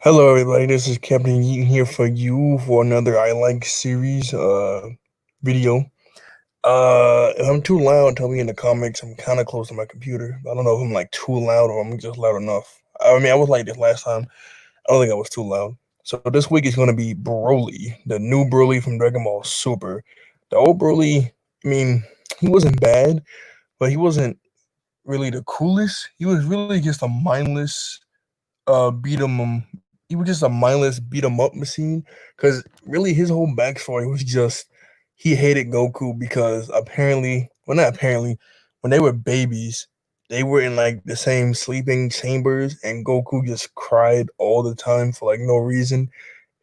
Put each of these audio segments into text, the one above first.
Hello, everybody. This is Captain Yeaton here for you for another I Like series video. If I'm too loud, tell me in the comments. I'm kind of close to my computer. I don't know if I'm like too loud or I'm just loud enough. I mean, I was like this last time. I don't think I was too loud. So this week is going to be Broly, the new Broly from Dragon Ball Super. The old Broly, I mean, he wasn't bad, but he wasn't really the coolest. He was really just a mindless beat 'em he was just a mindless beat 'em up machine. Because really his whole backstory was just he hated Goku because apparently, well, not apparently, when they were babies, they were in like the same sleeping chambers, and Goku just cried all the time for like no reason,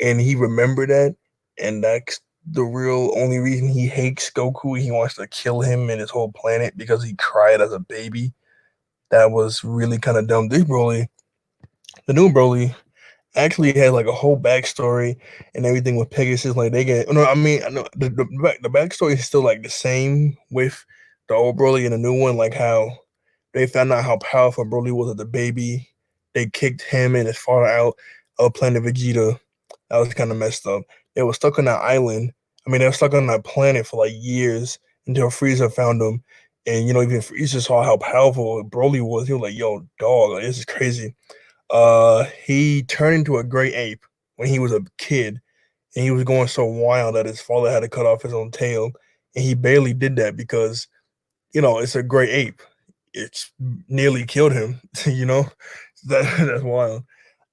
and he remembered that, and that's the real only reason he hates Goku. He wants to kill him and his whole planet because he cried as a baby. That was really kind of dumb. The new Broly actually had like a whole backstory and everything with Pegasus. Like they get no, I mean, I know the backstory is still like the same with the old Broly and the new one. Like how they found out how powerful Broly was as a baby. They kicked him and his father out of Planet Vegeta. That was kind of messed up. They were stuck on that island. I mean, they were stuck on that planet for like years until Frieza found them. And even Frieza saw how powerful Broly was. He was like, "Yo, dog, like, this is crazy." He turned into a gray ape when he was a kid, and he was going so wild that his father had to cut off his own tail, and he barely did that because it's a gray ape. It's nearly killed him. you know, that's wild.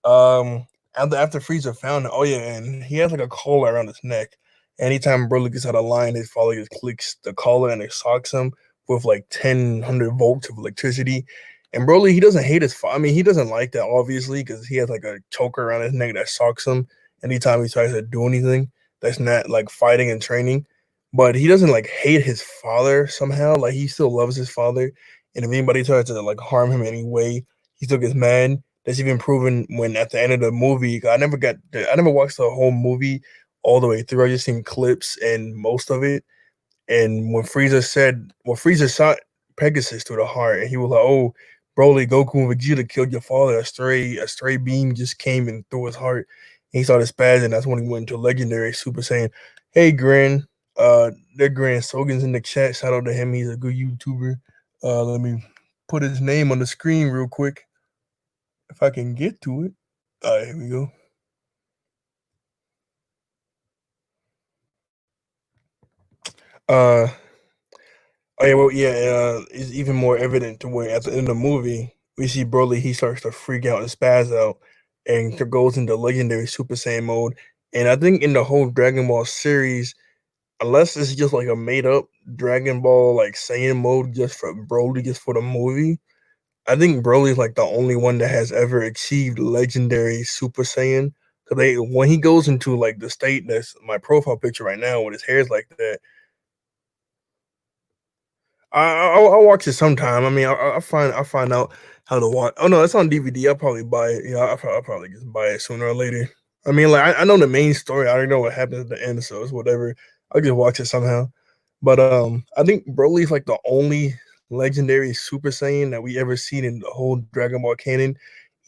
Um, after Frieza found it, oh yeah, and he has like a collar around his neck. Anytime Broly gets out of line, his father just clicks the collar and it shocks him with like 10 100 volts of electricity. And Broly, he doesn't hate his father. I mean, he doesn't like that obviously because he has like a choker around his neck that shocks him anytime he tries to do anything that's not like fighting and training. But he doesn't like hate his father somehow. Like he still loves his father, and if anybody tries to like harm him in any way, he still gets mad. That's even proven when at the end of the movie, I never watched the whole movie all the way through. I just seen clips and most of it. And when Frieza shot Pegasus through the heart, and he was like, "Oh, Broly, Goku, and Vegeta killed your father. A stray beam just came and through his heart." And he started spazzing. That's when he went into legendary Super Saiyan. Hey, Grin, their Grand Sogan's in the chat. Shout out to him. He's a good YouTuber. Let me put his name on the screen real quick if I can get to it. All right, here we go. Uh, oh yeah, well, yeah. It's even more evident to where at the end of the movie we see Broly. He starts to freak out and spaz out, and goes into legendary Super Saiyan mode. And I think in the whole Dragon Ball series, unless it's just like a made up Dragon Ball like Saiyan mode just for Broly, just for the movie, I think Broly's like the only one that has ever achieved legendary Super Saiyan. Cause when he goes into like the state that's my profile picture right now, with his hair's like that, I'll watch it sometime. I mean, I find out how to watch. Oh no, it's on DVD. I'll probably buy it. Yeah, I'll probably just buy it sooner or later. I mean, like I know the main story. I already know what happens at the end, so it's whatever. I'll just watch it somehow. But I think Broly's like the only legendary Super Saiyan that we ever seen in the whole Dragon Ball canon.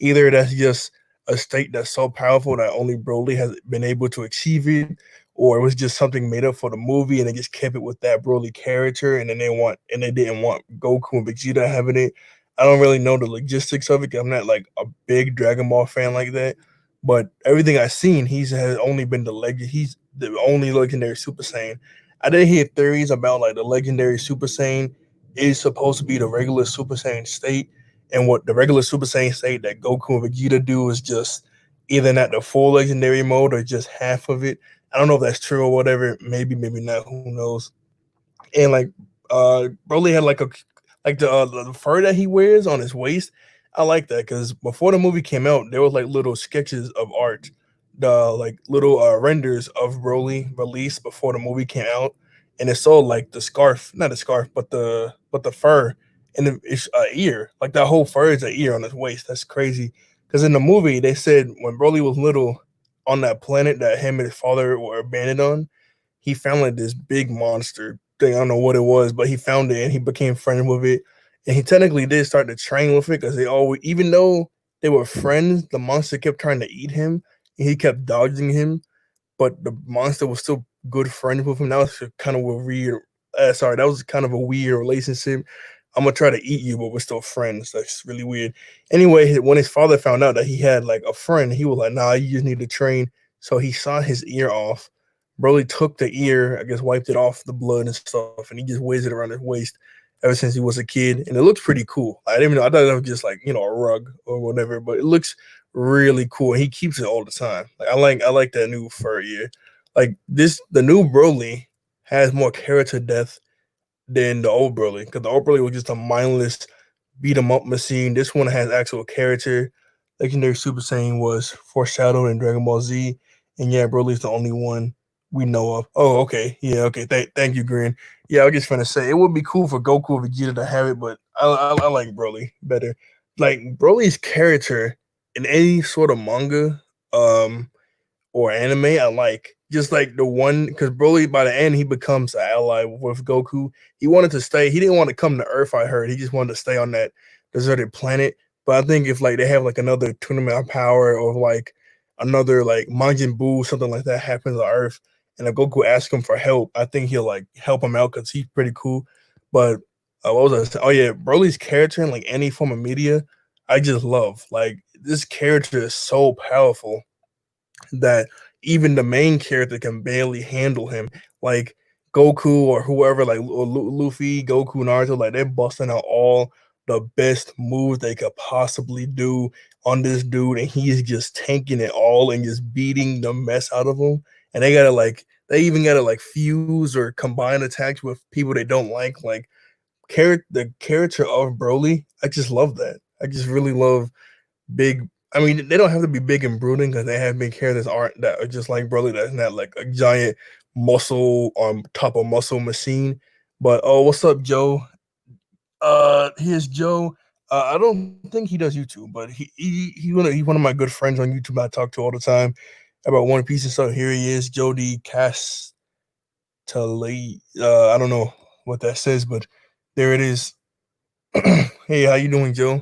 Either that's just a state that's so powerful that only Broly has been able to achieve it, or it was just something made up for the movie and they just kept it with that Broly character, and then they didn't want Goku and Vegeta having it. I don't really know the logistics of it 'cause I'm not like a big Dragon Ball fan like that. But everything I've seen, has only been he's the only legendary Super Saiyan. I did hear theories about like the legendary Super Saiyan is supposed to be the regular Super Saiyan state, and what the regular Super Saiyan state that Goku and Vegeta do is just either not the full legendary mode or just half of it. I don't know if that's true or whatever. Maybe, maybe not. Who knows? And like, Broly had like the fur that he wears on his waist. I like that because before the movie came out, there was like little sketches of art, the like little renders of Broly released before the movie came out, and it saw like the scarf, not the scarf, but the fur and it's ear, like that whole fur is an ear on his waist. That's crazy. Because in the movie, they said when Broly was little on that planet that him and his father were abandoned on, he found like this big monster thing. I don't know what it was, but he found it and he became friends with it. And he technically did start to train with it because they always, even though they were friends. The monster kept trying to eat him, and he kept dodging him, but the monster was still good friends with him. That was kind of a weird. Sorry, that was kind of a weird relationship. I'm gonna try to eat you, but we're still friends. That's really weird. Anyway, when his father found out that he had like a friend, he was like, "Nah, you just need to train." So he sawed his ear off. Broly took the ear, I guess, wiped it off the blood and stuff, and he just wears it around his waist ever since he was a kid, and it looks pretty cool. I didn't even know. I thought it was just like a rug or whatever, but it looks really cool. He keeps it all the time. Like I like that new fur ear. Like the new Broly has more character depth than the old Broly, because the old Broly was just a mindless beat 'em up machine. This one has actual character. Legendary Super Saiyan was foreshadowed in Dragon Ball Z, and yeah, Broly's the only one we know of. Oh, okay, yeah, okay. Thank you, Green. Yeah, I was just gonna say it would be cool for Goku or Vegeta to have it, but I like Broly better. Like Broly's character in any sort of manga, um, or anime I like. Just like the one, because Broly by the end he becomes an ally with Goku. He wanted to stay. He didn't want to come to Earth. I heard he just wanted to stay on that deserted planet. But I think if like they have like another tournament of power or like another like Majin Buu something like that happens on Earth, and if Goku asks him for help, I think he'll like help him out because he's pretty cool. But what was I saying? Oh yeah, Broly's character in like any form of media, I just love. Like this character is so powerful that even the main character can barely handle him. Like Goku or whoever, like Luffy, Goku, Naruto, like they're busting out all the best moves they could possibly do on this dude, and he's just tanking it all and just beating the mess out of him. And they even gotta like fuse or combine attacks with people they don't like. Like the character of Broly, I just love that. I just really love big. I mean, they don't have to be big and brooding because they have big characters aren't that are just like Broly. That's not like a giant muscle on top of muscle machine. But oh, what's up, Joe? Here's Joe. I don't think he does YouTube, but he's one of my good friends on YouTube. I talk to all the time about One Piece and stuff. Here he is, Jody Castelli. I don't know what that says, but there it is. Hey, how you doing, Joe?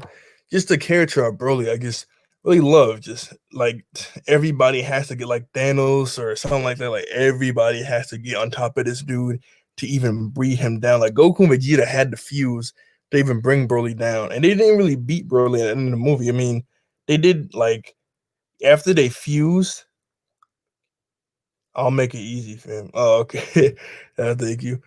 Just the character of Broly, I just really love. Just like everybody has to get like Thanos or something like that. Like everybody has to get on top of this dude to even bring him down. Like Goku and Vegeta had to fuse to even bring Broly down, and they didn't really beat Broly at the end of the movie. I mean, they did like after they fused. I'll make it easy for him. Oh, okay. Thank you.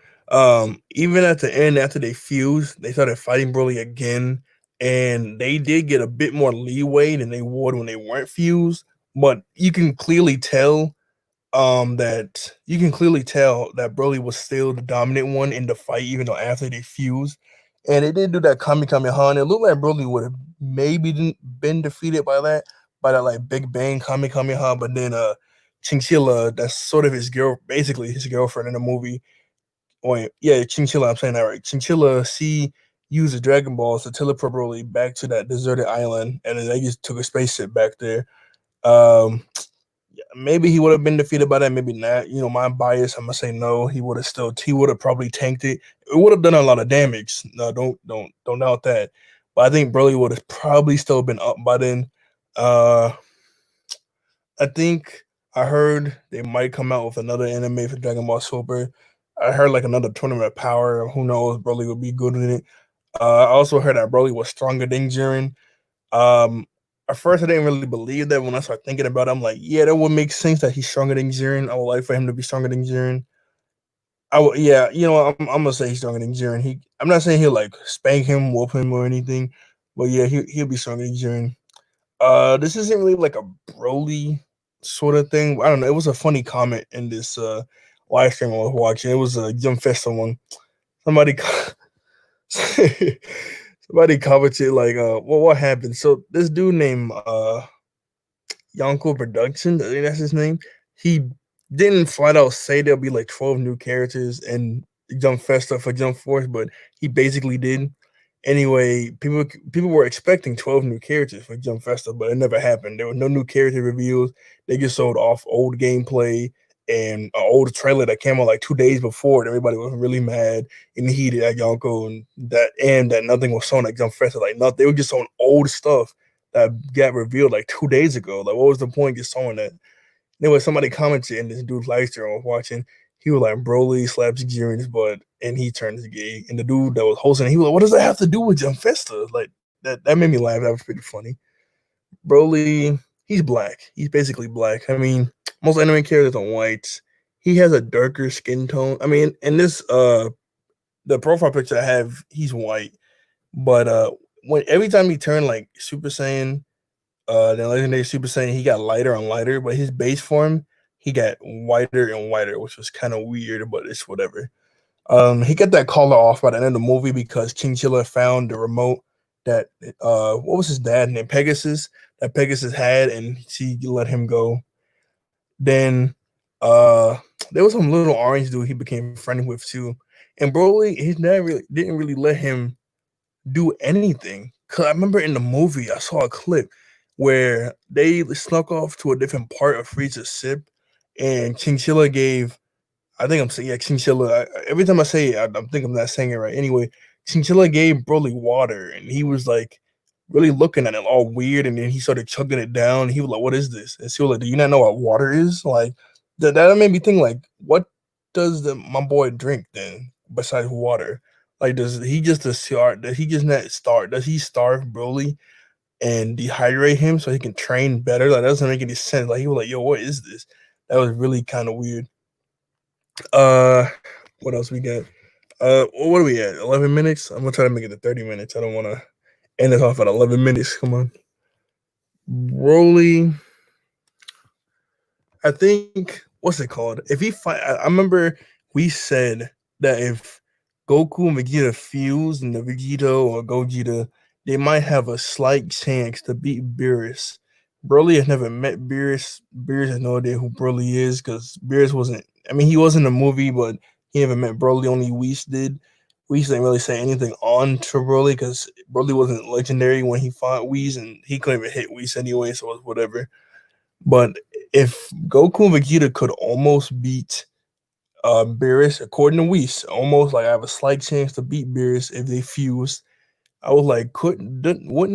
Even at the end, after they fused, they started fighting Broly again, and they did get a bit more leeway than they would when they weren't fused. But you can clearly tell that Broly was still the dominant one in the fight, even though after they fused. And they did do that Kami Kamehameha, and it looked like Broly would have maybe been defeated by that like Big Bang Kami Kamehameha, but then Chinchilla, that's sort of his girl, basically his girlfriend in the movie. Wait, yeah, Chinchilla, I'm saying that right. Chinchilla, she used the Dragon Balls to teleport Broly back to that deserted island, and then they just took a spaceship back there. Um, Maybe he would have been defeated by that, maybe not. You know, my bias, I'm gonna say no. He would have probably tanked it. It would have done a lot of damage. No, don't doubt that. But I think Broly would have probably still been up by then. Uh, I think I heard they might come out with another anime for Dragon Ball Super. I heard like another tournament of power. Who knows? Broly would be good in it. I also heard that Broly was stronger than Jiren. Um, at first, I didn't really believe that. When I started thinking about it, I'm like, yeah, that would make sense that he's stronger than Jiren. I would like for him to be stronger than Jiren. I would, yeah, I'm gonna say he's stronger than Jiren. I'm not saying he'll like spank him, whoop him, or anything, but yeah, he'll be stronger than Jiren. This isn't really like a Broly sort of thing. I don't know. It was a funny comment in this live stream I was watching. It was a Jump Festa one. Somebody somebody commented like, well, what happened? So this dude named Yonko Productions, I think that's his name. He didn't flat out say there'll be like 12 new characters in Jump Festa for Jump Force, but he basically did. Anyway, people were expecting 12 new characters for Jump Festa, but it never happened. There were no new character reveals. They just sold off old gameplay and an old trailer that came out like 2 days before. And everybody was really mad and heated at Yonko and that nothing was shown at Jump Festa. Like nothing, they were just on old stuff that got revealed like 2 days ago. Like, what was the point just showing that? There was somebody commented in this dude's live stream I was watching. He was like, Broly slaps Jiren's butt and he turns gay. And the dude that was hosting, he was like, "What does that have to do with Jump Festa?" Like that made me laugh. That was pretty funny. Broly, he's black. He's basically black. I mean, most anime characters are whites. He has a darker skin tone. I mean, in this the profile picture I have, he's white. But when every time he turned like Super Saiyan, the legendary Super Saiyan, he got lighter and lighter, but his base form, he got whiter and whiter, which was kind of weird, but it's whatever. He got that collar off by the end of the movie because Chinchilla found the remote that what was his dad named Pegasus that Pegasus had, and she let him go. Then uh there was some little orange dude he became friendly with too. And Broly, his dad really didn't really let him do anything. Cause I remember in the movie I saw a clip where they snuck off to a different part of Frieza's ship, and Chinchilla gave. I think I'm saying yeah, Chinchilla. Every time I say it, I think I'm not saying it right. Anyway, Chinchilla gave Broly water, and he was like really looking at it all weird, and then he started chugging it down. He was like, "What is this?" And she was like, "Do you not know what water is?" Like that made me think like, what does my boy drink then besides water? Like, does he just start? Does he just not start? Does he starve Broly and dehydrate him so he can train better? Like, that doesn't make any sense. Like, he was like, "Yo, what is this?" That was really kind of weird. Uh, what else we got? What are we at? 11 minutes. I'm gonna try to make it to 30 minutes. I don't want to end it off at 11 minutes. Come on, Broly. I think what's it called? If he fight, I remember we said that if Goku and Vegeta fuse and the Vegeta or Gogeta, they might have a slight chance to beat Beerus. Broly has never met Beerus. Beerus has no idea who Broly is because Beerus wasn't. I mean, he was in the movie, but he never met Broly. Only Whis did. Whis didn't really say anything on to Broly because Broly wasn't legendary when he fought Whis, and he couldn't even hit Whis anyway, so it was whatever. But if Goku and Vegeta could almost beat Beerus, according to Whis, almost like I have a slight chance to beat Beerus if they fuse. I was like, wouldn't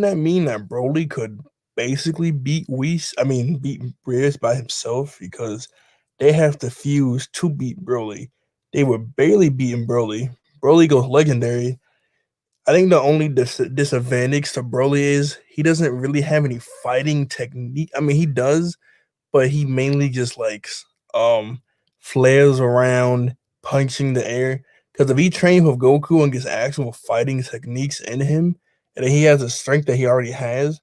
that mean that Broly could basically beat Whis? I mean, beat Beerus by himself because they have to fuse to beat Broly. They were barely beating Broly. Broly goes legendary. I think the only disadvantage to Broly is he doesn't really have any fighting technique. I mean, he does, but he mainly just likes flares around, punching the air. Because if he trains with Goku and gets actual fighting techniques in him, and then he has the strength that he already has,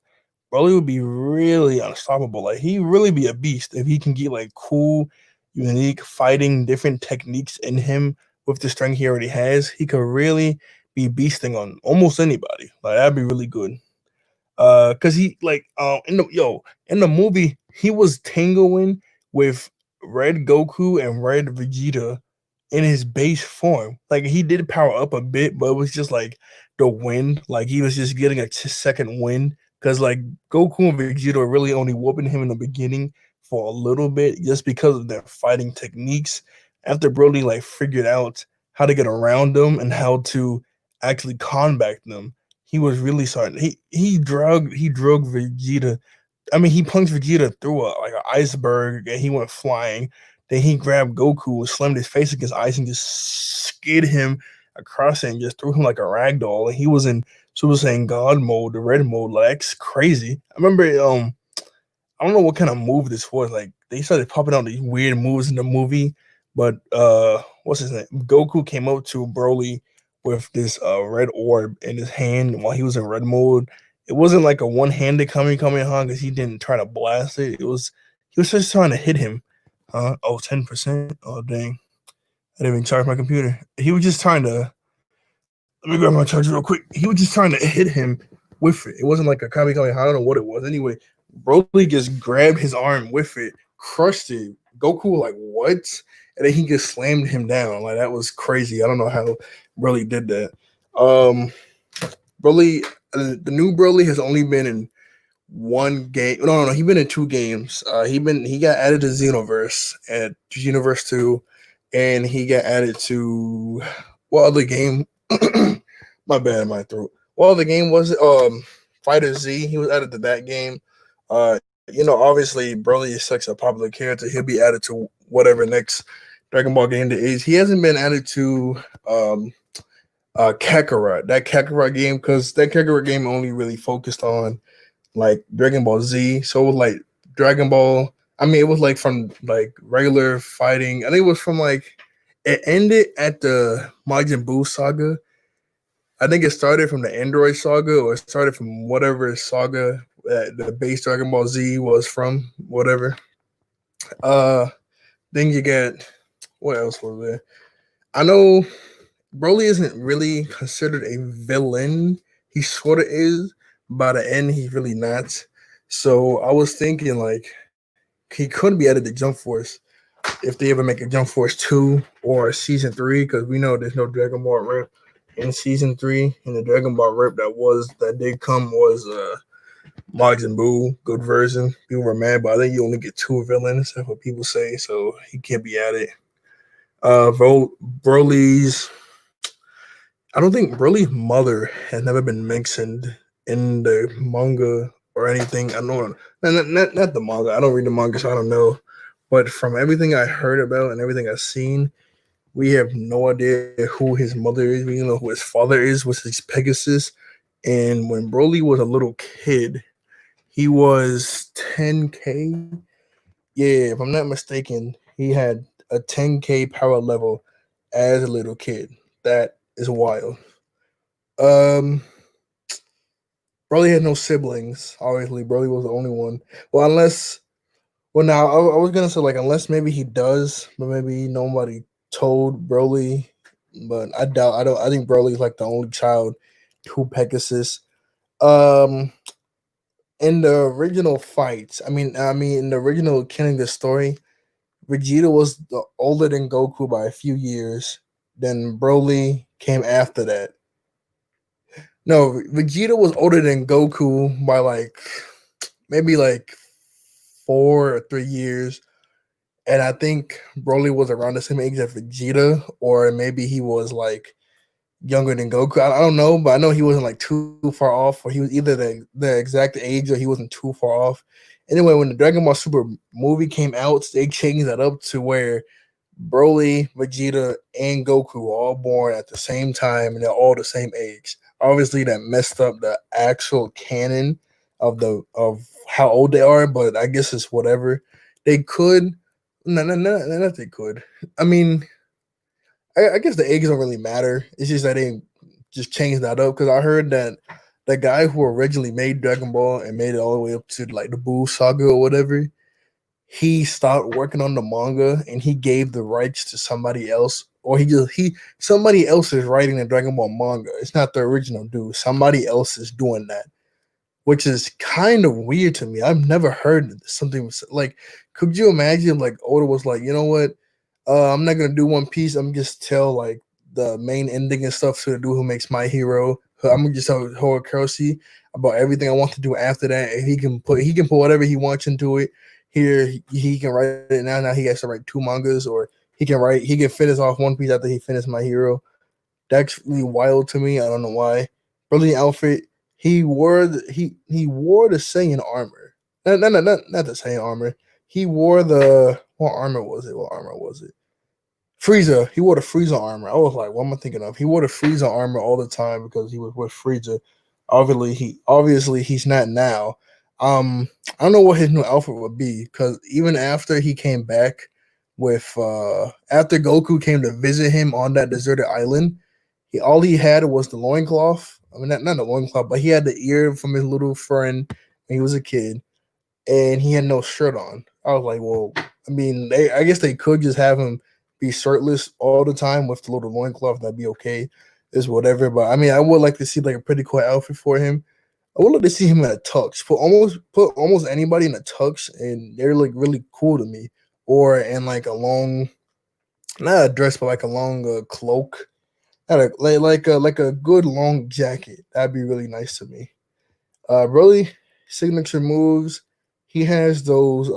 Broly would be really unstoppable. Like he really be a beast if he can get like cool, unique fighting, different techniques in him with the strength he already has. He could really be beasting on almost anybody. Like that'd be really good. Cause he like in the movie he was tangling with Red Goku and Red Vegeta in his base form. Like he did power up a bit, but it was just like the wind. Like he was just getting a second wind. Cause like Goku and Vegeta were really only whooping him in the beginning for a little bit, just because of their fighting techniques. After Broly like figured out how to get around them and how to actually combat them, he was really starting. He drug Vegeta. I mean, he punched Vegeta through like an iceberg, and he went flying. Then he grabbed Goku and slammed his face against ice and just skid him across it and just threw him like a rag doll. And he was in Super Saiyan God mode, the red mode. Like that's crazy. I remember I don't know what kind of move this was. Like they started popping out these weird moves in the movie, but what's his name? Goku came up to Broly with this red orb in his hand while he was in red mode. It wasn't like a one-handed Kamehameha because he didn't try to blast it. He was just trying to hit him. Oh, 10%. Oh dang. I didn't even charge my computer. He was just trying to let me grab my charger real quick. He was just trying to hit him with it. It wasn't like a Kamehameha. I don't know what it was. Anyway, Broly just grabbed his arm with it, crushed it. Goku like what? And then he just slammed him down. Like that was crazy. I don't know how Broly did that. Um, Broly, the new Broly has only been in one game. No. He been in two games. He got added to Xenoverse at Xenoverse 2, and he got added to what other game? My bad, my throat. What other game was it? Fighter Z. He was added to that game. Obviously Broly is such a popular character. He'll be added to whatever next Dragon Ball game there is. He hasn't been added to um Kakarot, that Kakarot game, because that Kakarot game only really focused on like Dragon Ball Z. So it was like Dragon Ball. I mean, it was like from like regular fighting. I think it was from like it ended at the Majin Buu saga. I think it started from the Android saga, or it started from whatever saga that the base Dragon Ball Z was from. Whatever. Uh, then you get what else was there? I know Broly isn't really considered a villain. He sort of is. By the end, he's really not. So I was thinking like he could be added to Jump Force if they ever make a Jump Force 2 or season 3, because we know there's no Dragon Ball Rip in season 3. And the Dragon Ball Rip that did come was Majin Buu, good version. People were mad, but I think you only get 2 villains. That's what people say, so he can't be added. Broly's I don't think Broly's mother has never been mentioned in the manga or anything. I know not the manga. I don't read the manga, so I don't know. But from everything I heard about and everything I've seen, we have no idea who his mother is. We don't know who his father is, which is Pegasus. And when Broly was a little kid, he was 10K. Yeah, if I'm not mistaken, he had a 10K power level as a little kid. That is wild. Um, Broly had no siblings. Obviously, Broly was the only one. Well, unless, well, now I was gonna say like unless maybe he does, but maybe nobody told Broly. But I doubt. I don't. I think Broly's like the only child to Pegasus. Um, in the original fights, I mean, in the original Killing the Story, Vegeta was older than Goku by a few years. Then Broly came after that. No, Vegeta was older than Goku by like maybe like 4 or 3 years, and I think Broly was around the same age as Vegeta, or maybe he was like younger than Goku. I don't know, but I know he wasn't like too far off, or he was either the exact age or he wasn't too far off. Anyway, when the Dragon Ball Super movie came out, they changed that up to where Broly, Vegeta, and Goku were all born at the same time and they're all the same age. Obviously, that messed up the actual canon of how old they are, but I guess it's whatever. They could, no, not they could. I mean, I guess the eggs don't really matter. It's just that they just changed that up because I heard that the guy who originally made Dragon Ball and made it all the way up to like the Buu saga or whatever, he stopped working on the manga and he gave the rights to somebody else, or he somebody else is writing the Dragon Ball manga. It's not the original dude. Somebody else is doing that, which is kind of weird to me. I've never heard something like. Could you imagine like Oda was like, you know what? I'm not gonna do One Piece. I'm just tell like the main ending and stuff to the dude who makes My Hero. I'm gonna just tell Horikoshi about everything I want to do after that, and he can put whatever he wants into it. Here he can write it now. Now he has to write 2 mangas, or he can finish off One Piece after he finished My Hero. That's really wild to me. I don't know why. Brilliant outfit. He wore the Saiyan armor. Not the Saiyan armor. He wore the what armor was it? What armor was it? Frieza. He wore the Frieza armor. I was like, what am I thinking of? He wore the Frieza armor all the time because he was with Frieza. Obviously he's not now. I don't know what his new outfit would be because even after he came back with after Goku came to visit him on that deserted island, all he had was the loincloth. I mean, not the loincloth, but he had the ear from his little friend when he was a kid, and he had no shirt on. I was like, well, I mean, I guess they could just have him be shirtless all the time with the little loincloth. That'd be okay. Is whatever. But I mean, I would like to see like a pretty cool outfit for him. I would like to see him in a tux. Put almost anybody in a tux, and they're like really cool to me. Or in like a long, not a dress, but like a long cloak, not a, like a good long jacket. That'd be really nice to me. Really signature moves. He has those.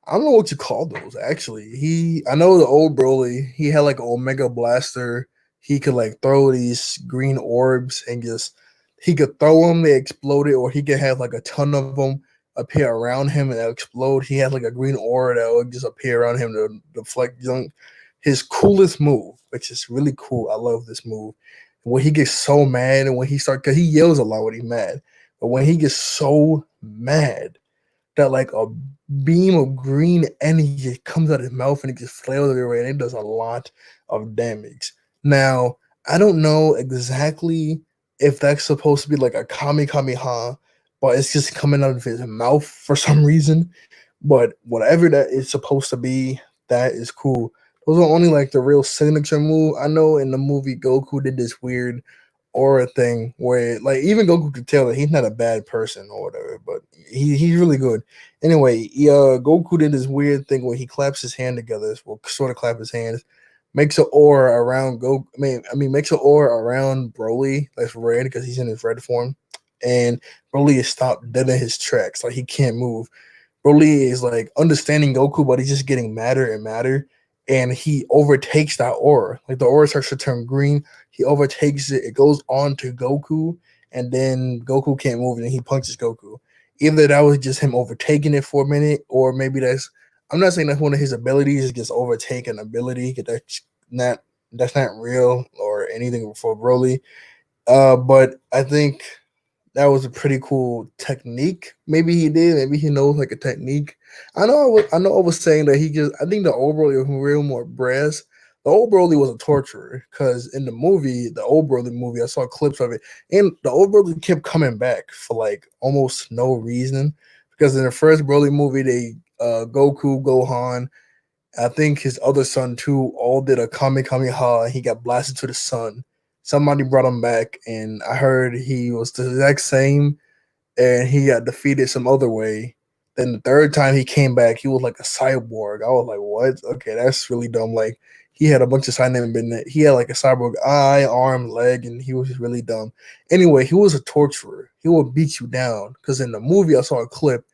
I don't know what you call those. Actually, I know the old Broly. He had like an Omega Blaster. He could like throw these green orbs and just he could throw them, they exploded, or he could have like a ton of them appear around him and they'll explode. He has like a green aura that will just appear around him to deflect junk. His coolest move, which is really cool. I love this move. When he gets so mad and when he starts, because he yells a lot when he's mad, but when he gets so mad that like a beam of green energy comes out of his mouth and it just flails everywhere and it does a lot of damage. Now, I don't know exactly if that's supposed to be like a Kami Kameha, but it's just coming out of his mouth for some reason. But whatever that is supposed to be, that is cool. Those are only like the real signature move. I know in the movie Goku did this weird aura thing where like even Goku could tell that he's not a bad person or whatever, but he's really good. Anyway, Goku did this weird thing where he claps his hand together, well, sort of clap his hands, makes an aura around Go. Makes an aura around Broly that's red because he's in his red form, and Broly is stopped dead in his tracks, like he can't move. Broly is like understanding Goku, but he's just getting madder and madder, and he overtakes that aura. Like the aura starts to turn green. He overtakes it. It goes on to Goku, and then Goku can't move, and he punches Goku. Either that was just him overtaking it for a minute, or maybe that's. I'm not saying that's one of his abilities. Just overtaken ability. Not that's not real or anything for Broly. But I think that was a pretty cool technique. Maybe he did. Maybe he knows like a technique. I know. I was saying that he just. I think the old Broly was real more brass. The old Broly was a torturer because in the movie, the old Broly movie, I saw clips of it, and the old Broly kept coming back for like almost no reason. Because in the first Broly movie, they Goku, Gohan, I think his other son too, all did a Kamehameha and he got blasted to the sun. Somebody brought him back, and I heard he was the exact same, and he got defeated some other way. Then the third time he came back, he was like a cyborg. I was like, what? Okay, that's really dumb. Like he had a bunch of sign in it. He had like a cyborg eye, arm, leg, and he was just really dumb. Anyway, he was a torturer. He would beat you down. Because in the movie, I saw a clip.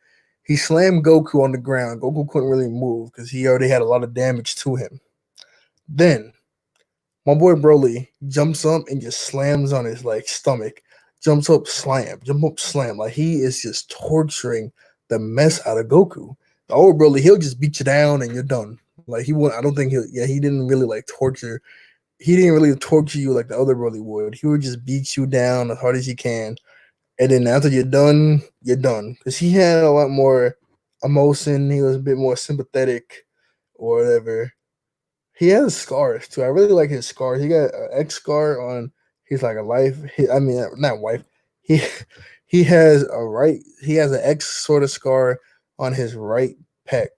He slammed Goku on the ground. Goku couldn't really move because he already had a lot of damage to him. Then my boy Broly jumps up and just slams on his like stomach. Jumps up, slam, jump up, slam. Like he is just torturing the mess out of Goku. The old Broly, he'll just beat you down and you're done. Like he would, I don't think he'll. Yeah, he didn't really like torture. He didn't really torture you like the other Broly would. He would just beat you down as hard as he can, and then after you're done, you're done. Because he had a lot more emotion. He was a bit more sympathetic or whatever. He has scars too. I really like his scars. He got an X scar on. He's like a life. I mean, not wife. He he has a right. He has an X sort of scar on his right pec,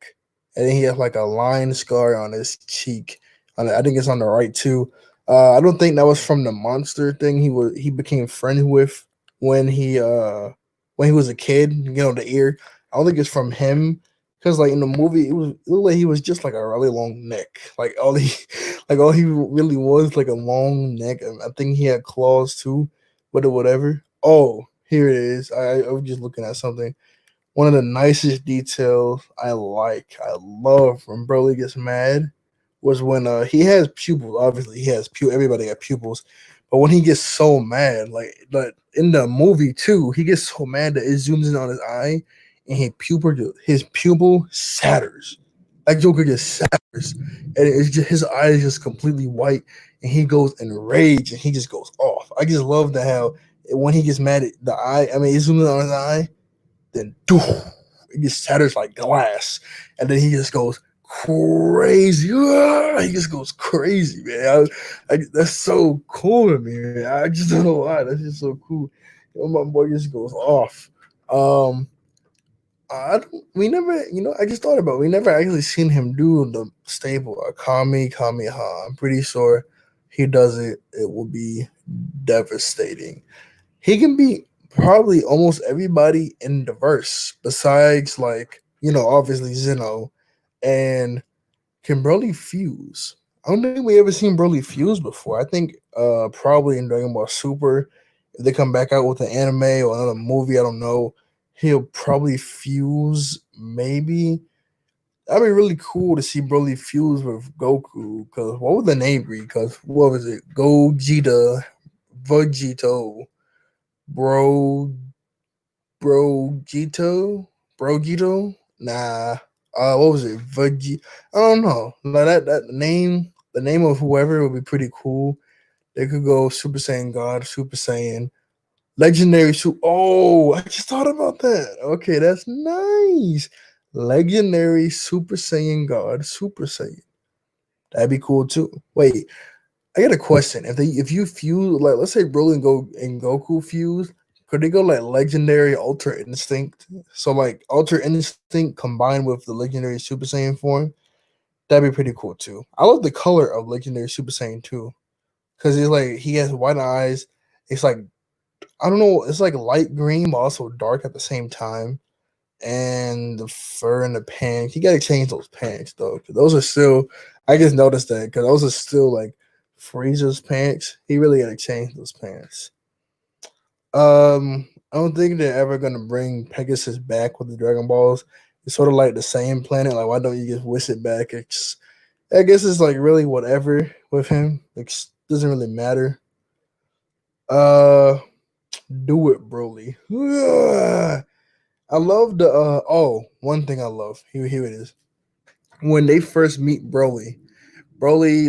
and then he has like a line scar on his cheek. I think it's on the right too. I don't think that was from the monster thing he became friends with when he was a kid. You know, the ear. I don't think it's from him because like in the movie, it looked like he was just like a really long neck. Like all he really was like a long neck. And I think he had claws too, but or whatever. Oh, here it is. I was just looking at something. One of the nicest details I love when Broly gets mad was when he has pupils. Obviously, he has everybody got pupils, but when he gets so mad, like in the movie too, he gets so mad that it zooms in on his eye, and his pupil shatters. Like Joker just shatters, and it's just his eye is just completely white, and he goes in rage, and he just goes off. I just love that how when he gets mad at the eye, I mean, it zooms in on his eye, then doof, it just shatters like glass, and then he just goes crazy. He just goes crazy, man. That's so cool to me, man. I just don't know why. That's just so cool. My boy just goes off. Um, I don't, we never, I just thought about it. We never actually seen him do the staple Akami Kameha. I'm pretty sure he does it. It will be devastating. He can beat probably almost everybody in the verse besides like, obviously Zeno and can Broly fuse. I don't think we ever seen Broly fuse before. I think probably in Dragon Ball Super, if they come back out with an anime or another movie, I don't know, he'll probably fuse maybe. That'd be really cool to see Broly fuse with Goku. Cause what would the name be? Cause what was it? Gogeta, Vegito, Bro, Brogito, Brogito. Nah. What was it? Veggie. I don't know. Like the name of whoever would be pretty cool. They could go Super Saiyan God, Super Saiyan, Legendary Super. Oh, I just thought about that. Okay, that's nice. Legendary Super Saiyan God, Super Saiyan. That'd be cool too. Wait, I got a question. If you fuse, like, let's say Broly and Goku fuse, could they go like Legendary Ultra Instinct? So like Ultra Instinct combined with the Legendary Super Saiyan form, that'd be pretty cool too. I love the color of Legendary Super Saiyan too, because he's like he has white eyes. It's like I don't know, it's like light green but also dark at the same time. And the fur and the pants. You gotta change those pants though, 'cause those are still. I just noticed that because those are still like Frieza's pants. He really gotta change those pants. I don't think they're ever gonna bring Pegasus back with the Dragon Balls. It's sort of like the same planet. Like, why don't you just wish it back? I guess it's like really whatever with him. Like, doesn't really matter. Uh, do it, Broly. I love the one thing I love. Here it is. When they first meet Broly,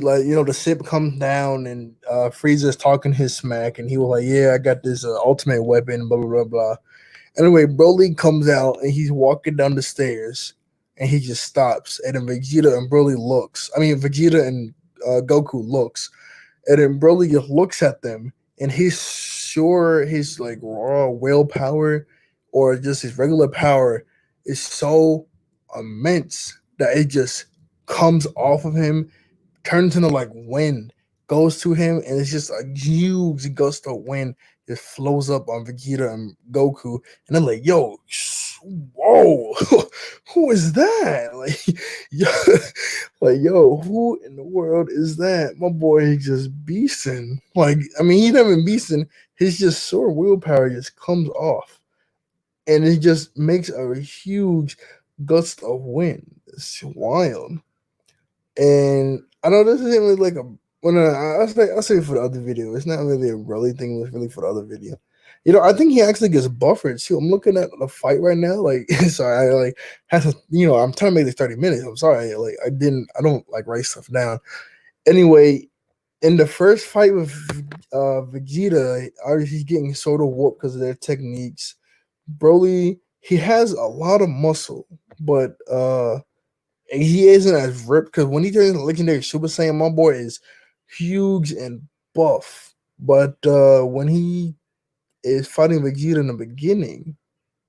like, the sip comes down and Frieza's talking his smack, and he was like, "Yeah, I got this ultimate weapon." Blah blah blah blah. Anyway, Broly comes out and he's walking down the stairs, and he just stops, and then Vegeta and Broly looks. I mean, Vegeta and Goku looks, and then Broly just looks at them, and he's sure his like raw willpower or just his regular power is so immense that it just comes off of him, turns into like wind, goes to him, and it's just a huge gust of wind just flows up on Vegeta and Goku, and I'm like, yo, whoa, who is that? Like, yo, like, yo, who in the world is that? My boy just beasting. Like, I mean, he never beasting. His just sore willpower just comes off, and it just makes a huge gust of wind. It's wild. And I know this isn't really like a when I'll say for the other video. It's not really a really thing. It's really for the other video. I think he actually gets buffered too. I'm looking at the fight right now. Like, sorry, I like have to. I'm trying to make this 30 minutes. I'm sorry. Like, I don't like write stuff down. Anyway, in the first fight with Vegeta, obviously he's getting sort of whooped because of their techniques. Broly, he has a lot of muscle, but he isn't as ripped because when he turns legendary Super Saiyan, my boy is huge and buff. But when he is fighting Vegeta in the beginning,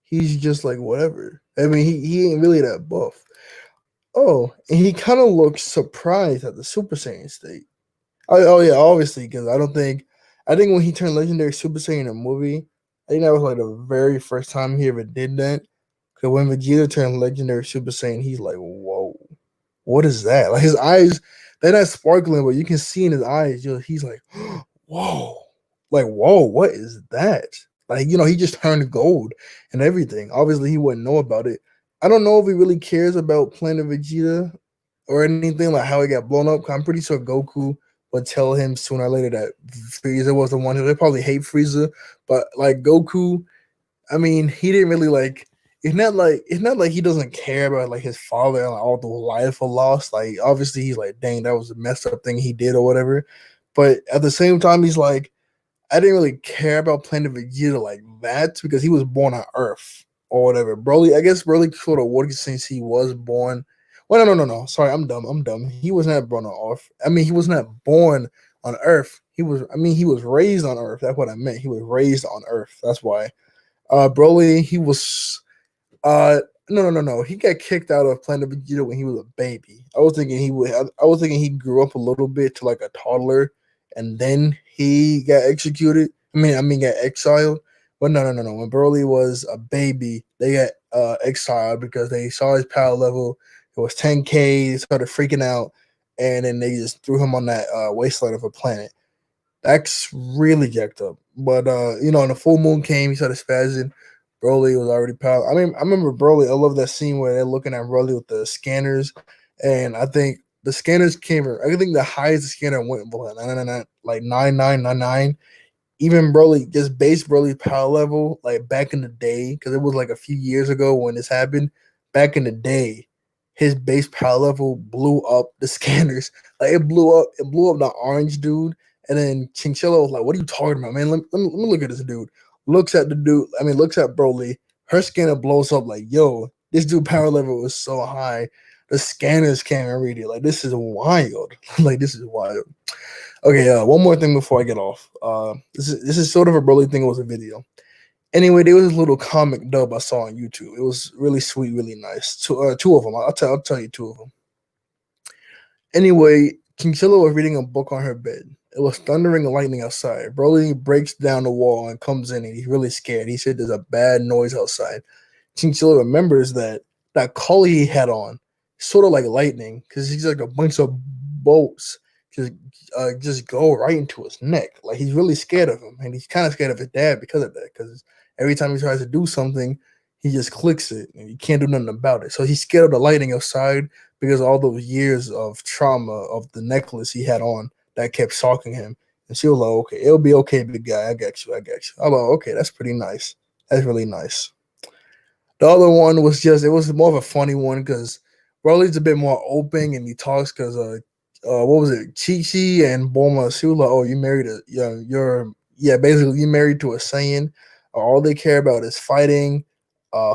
he's just like whatever. I mean, he ain't really that buff. Oh, and he kind of looks surprised at the Super Saiyan state. Oh yeah, obviously, because I think when he turned legendary Super Saiyan in a movie, I think that was like the very first time he ever did that. Because when Vegeta turned legendary Super Saiyan, he's like, whoa, what is that? Like, his eyes, they're not sparkling, but you can see in his eyes, he's like, whoa, like, whoa, what is that? Like, he just turned gold and everything. Obviously, he wouldn't know about it. I don't know if he really cares about Planet Vegeta or anything, like how he got blown up. 'Cause I'm pretty sure Goku would tell him sooner or later that Frieza was the one who they probably hate Frieza, but like Goku, I mean, he didn't really like. It's not like he doesn't care about like his father and like, all the life or lost. Like, obviously he's like, dang, that was a messed up thing he did or whatever. But at the same time, he's like, I didn't really care about Planet Vegeta like that because he was born on Earth or whatever. Broly, I guess Broly sort of would since he was born. Well, no. Sorry, I'm dumb. I'm dumb. He was not born on Earth. I mean, he was not born on Earth. He was raised on Earth. That's what I meant. He was raised on Earth. That's why. Broly, he was uh no. He got kicked out of Planet Vegeta when he was a baby. I was thinking he would. I was thinking he grew up a little bit to like a toddler, and then he got executed. I mean, got exiled. But no. When Broly was a baby, they got exiled because they saw his power level. It was 10K. They started freaking out, and then they just threw him on that wasteland of a planet. That's really jacked up. But when the full moon came, he started spazzing. Broly was already power. I mean, I remember Broly. I love that scene where they're looking at Broly with the scanners, and I think the scanners came. I think the highest the scanner went was like 999, like 9999. even Broly, just base Broly's power level, like back in the day, because it was like a few years ago when this happened. Back in the day, his base power level blew up the scanners. Like it blew up the orange dude. And then Chinchilla was like, "What are you talking about, man? Let me look at this dude." Looks at the dude. I mean, looks at Broly. Her scanner blows up. Like, yo, this dude power level was so high. The scanners can't even read it. Like, this is wild. Like, this is wild. Okay, one more thing before I get off. This is sort of a Broly thing. It was a video. Anyway, there was this little comic dub I saw on YouTube. It was really sweet, really nice. Two of them. I'll tell you two of them. Anyway, Chinchilla was reading a book on her bed. It was thundering and lightning outside. Broly breaks down the wall and comes in, and he's really scared. He said there's a bad noise outside. Chinchilla remembers that collar he had on, sort of like lightning, because he's like a bunch of bolts just just go right into his neck. Like he's really scared of him, and he's kind of scared of his dad because of that. Because every time he tries to do something, he just clicks it, and he can't do nothing about it. So he's scared of the lightning outside because all those years of trauma of the necklace he had on that kept shocking him. And she was like, "Okay, it'll be okay, big guy. I got you. I got you." I'm like, "Okay, that's pretty nice. That's really nice." The other one was just it was more of a funny one because Broly's a bit more open and he talks because what was it, Chi Chi and Bulma? She was like, "Oh, you married a you're yeah, basically you married to a Saiyan. All they care about is fighting,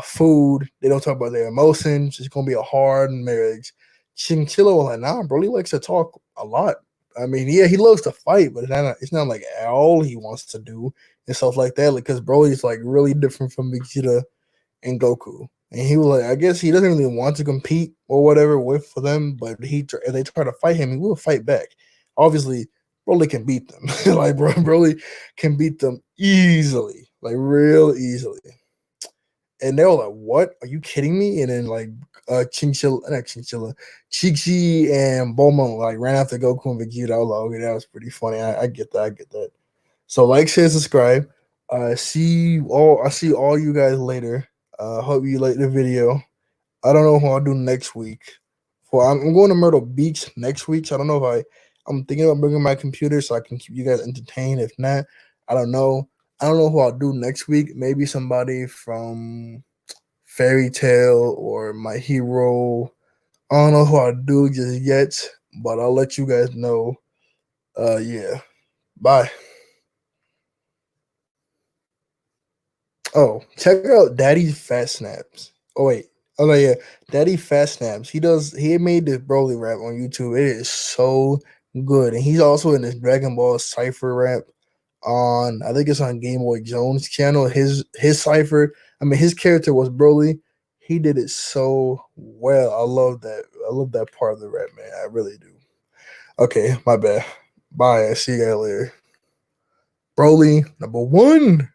food. They don't talk about their emotions. It's gonna be a hard marriage." Chinchilla was like, "Nah, Broly likes to talk a lot. I mean, yeah, he loves to fight, but it's not like all he wants to do and stuff like that. Like, because Broly's like really different from Vegeta and Goku. And he was like, I guess he doesn't really want to compete or whatever with for them, but if they try to fight him, he will fight back. Obviously, Broly can beat them. Like Broly can beat them easily, like real easily. And they were like, "What? Are you kidding me?" And then like not Chinchilla, Chi and Bulma like ran after Goku and Vegeta. I was like, "Okay, that was pretty funny. I get that. I get that." So like, share, subscribe. I see all you guys later. Hope you like the video. I don't know what I'll do next week. I'm going to Myrtle Beach next week. So I don't know if I'm thinking about bringing my computer so I can keep you guys entertained. If not, I don't know. I don't know who I'll do next week. Maybe somebody from Fairy Tale or My Hero. I don't know who I'll do just yet, but I'll let you guys know. Yeah. Bye. Oh, check out Daddy's Fat Snaps. Oh wait. Oh no, yeah. Daddy Fat Snaps. He made this Broly rap on YouTube. It is so good. And he's also in this Dragon Ball Cypher rap on I think it's on Game Boy Jones channel. His Cypher, I mean his character was Broly. He did it so well. I love that. I love that part of the rap, man. I really do. Okay, my bad. Bye. I see you guys later. Broly number one.